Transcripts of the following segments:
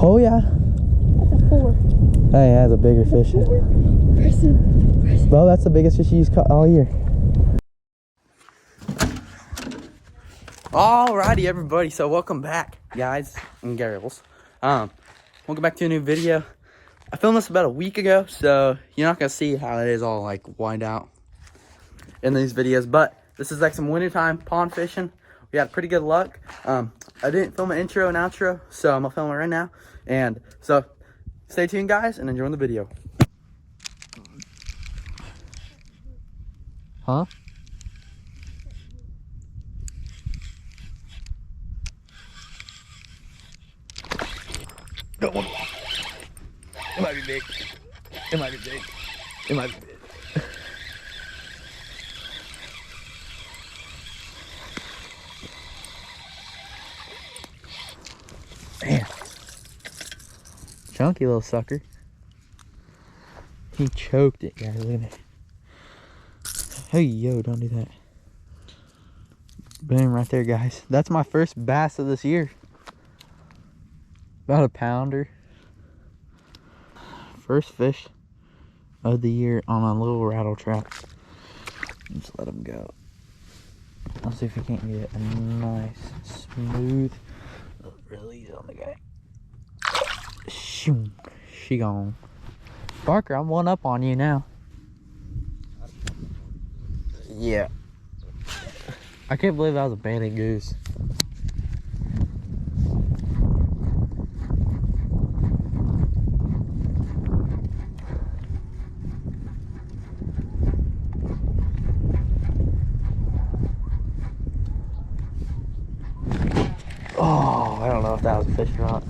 Oh yeah. That's a 4. Hey, that's a bigger fish. Well, that's the biggest fish you've caught all year. Alrighty, everybody. So welcome back, guys and girls. Welcome back to a new video. I filmed this about a week ago, so you're not gonna see how it is all like wide out in these videos. But this is like some wintertime pond fishing. We had pretty good luck. I didn't film an intro and outro, so I'm gonna film it right now. And so stay tuned, guys, and enjoy the video. Huh? It might be big. It might be big. It might be big. Man. Chunky little sucker. He choked it, guys. Look at it. Hey, yo, don't do that. Boom, right there, guys. That's my first bass of this year. About a pounder. First fish of the year on a little rattle trap. Just let him go. Let's see if we can't get a nice, smooth release on the guy. Shoom. She gone. Parker, I'm one up on you now. Yeah. I can't believe that was a banded goose. Oh, I don't know if that was a fish or not.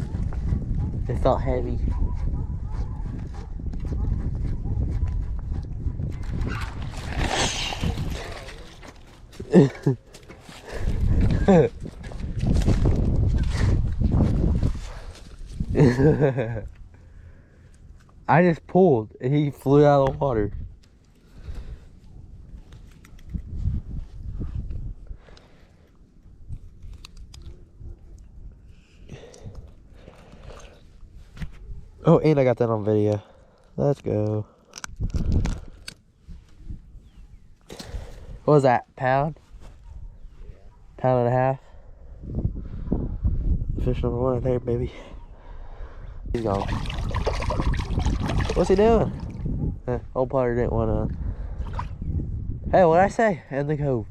It felt heavy. I just pulled and he flew out of the water. Oh, and I got that on video. Let's go. What was that? Pound? Pound and a half? Fish number 1 right there, baby. He's gone. What's he doing? Old Potter didn't want to. Hey, what'd I say? In the cove.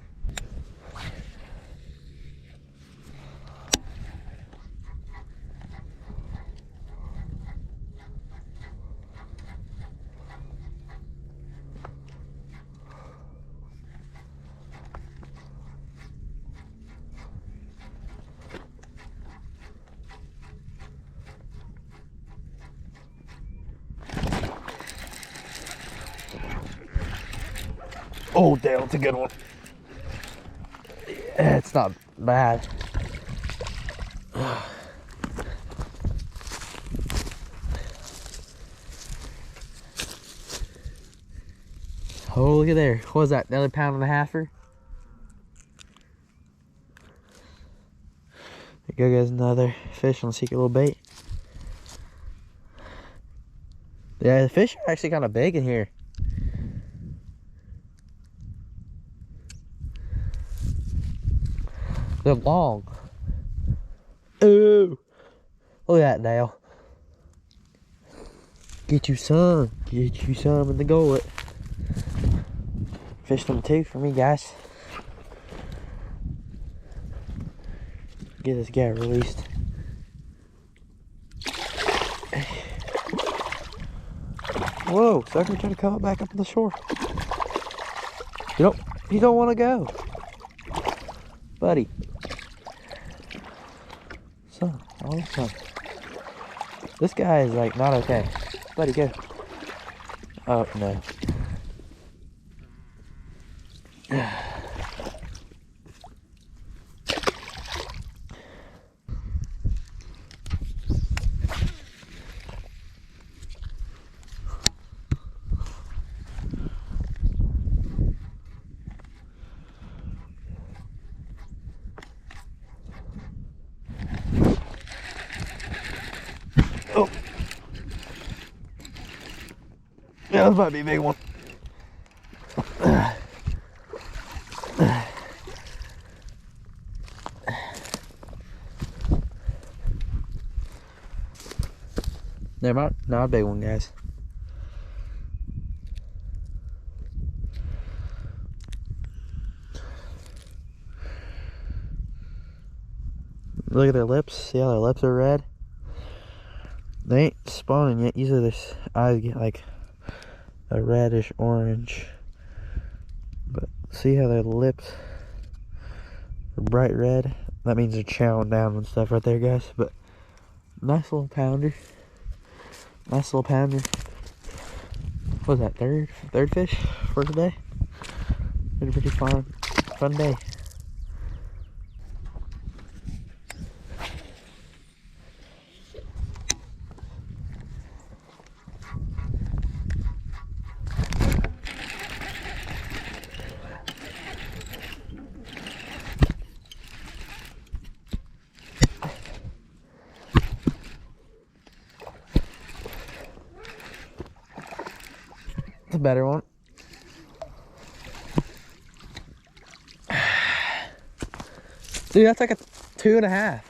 Oh, damn, it's a good one. Yeah, it's not bad. Oh, look at there. What was that? Another pound and a halfer? There you go, guys. Another fish on secret little bait. Yeah, the fish are actually kind of big in here. They're long. Ooh. Look at that, Dale. Get you some. Get you some in the gullet. Fish number 2 for me, guys. Get this guy released. Whoa, sucker trying to come back up to the shore. You don't want to go. Buddy. Son, all of a sudden. This guy is like not okay. Buddy, go. Oh, no. Yeah, this might be a big one. They're not a big one, guys. Look at their lips. See how their lips are red? They ain't spawning yet. Usually their eyes get like a reddish orange. But see how their lips are bright red? That means they're chowing down and stuff right there, guys. But nice little pounder. Nice little pounder. What was that, third fish for today? Been a pretty fun day. It's a better one. Dude, that's like a 2.5.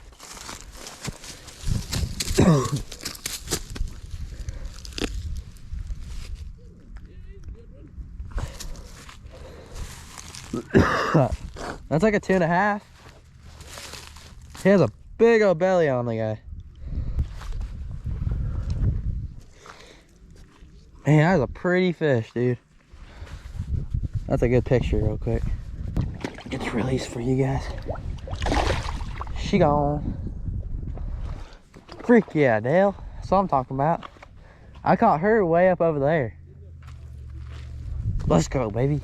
That's like a 2.5. He has a big old belly on the guy. Man, that is a pretty fish, dude. That's a good picture real quick. Get the release for you guys. She gone. Freak yeah, Dale. That's what I'm talking about. I caught her way up over there. Let's go, baby.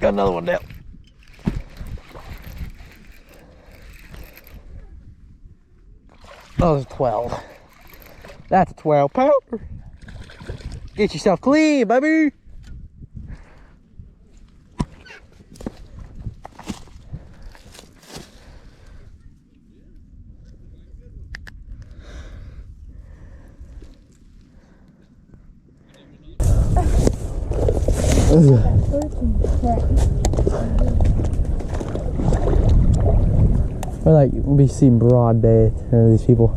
Got another one down. Oh, it's 12. That's a 12 pounder. Get yourself clean, baby. Or like we see broad day these people.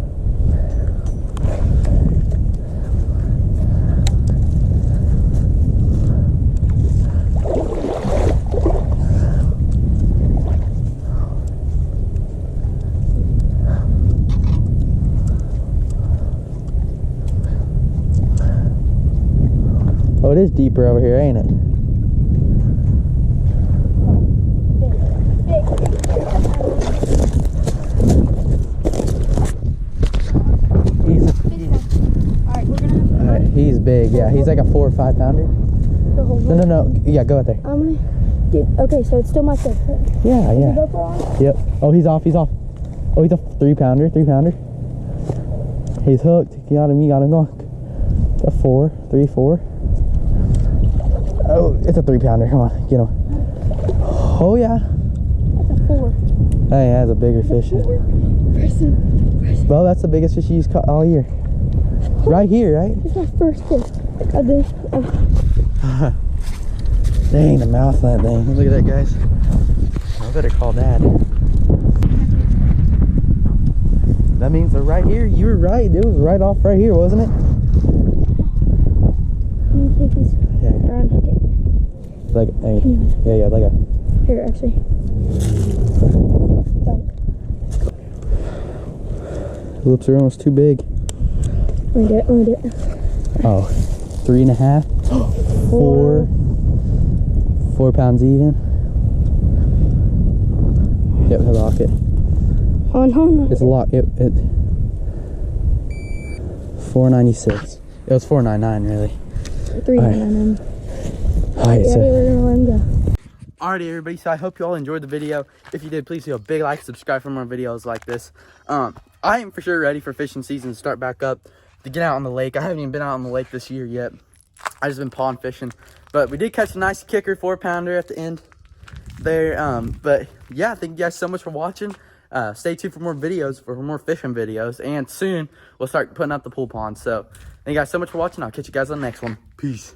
Oh, it is deeper over here, ain't it? He's big, yeah. He's like a 4 or 5 pounder. No. Yeah, go out there. I'm gonna. Dude, okay, so it's still my fish. Yeah. Yep. Oh, he's off. Oh, he's a 3 pounder. He's hooked. You got him going. A 4, 3, 4. Oh, it's a 3 pounder. Come on, get him. Oh yeah. That's a 4. Hey, that's a bigger fish. Well, that's the biggest fish you've caught all year. Right here, right? It's my first fish of this. Dang, the mouth of that thing. Look at that, guys. I better call Dad. That means they're right here. You were right. It was right off right here, wasn't it? Can you take this around? Like, hey, yeah, like a. Here, actually. The lips are almost too big. Let me do it. Oh, 3.5. 4 pounds even. Yep, he'll lock it. On. It's locked. It 496. It was 499 really. 399. Alright, so we're gonna let him go. Alrighty, everybody. So I hope you all enjoyed the video. If you did, please do a big like, subscribe for more videos like this. I am for sure ready for fishing season to start back up, to get out on the lake. I haven't even been out on the lake this year yet. I just been pond fishing. But we did catch a nice kicker 4-pounder at the end there. But yeah, thank you guys so much for watching. Stay tuned for more videos, for more fishing videos. And soon, we'll start putting up the pool pond. So thank you guys so much for watching. I'll catch you guys on the next one. Peace.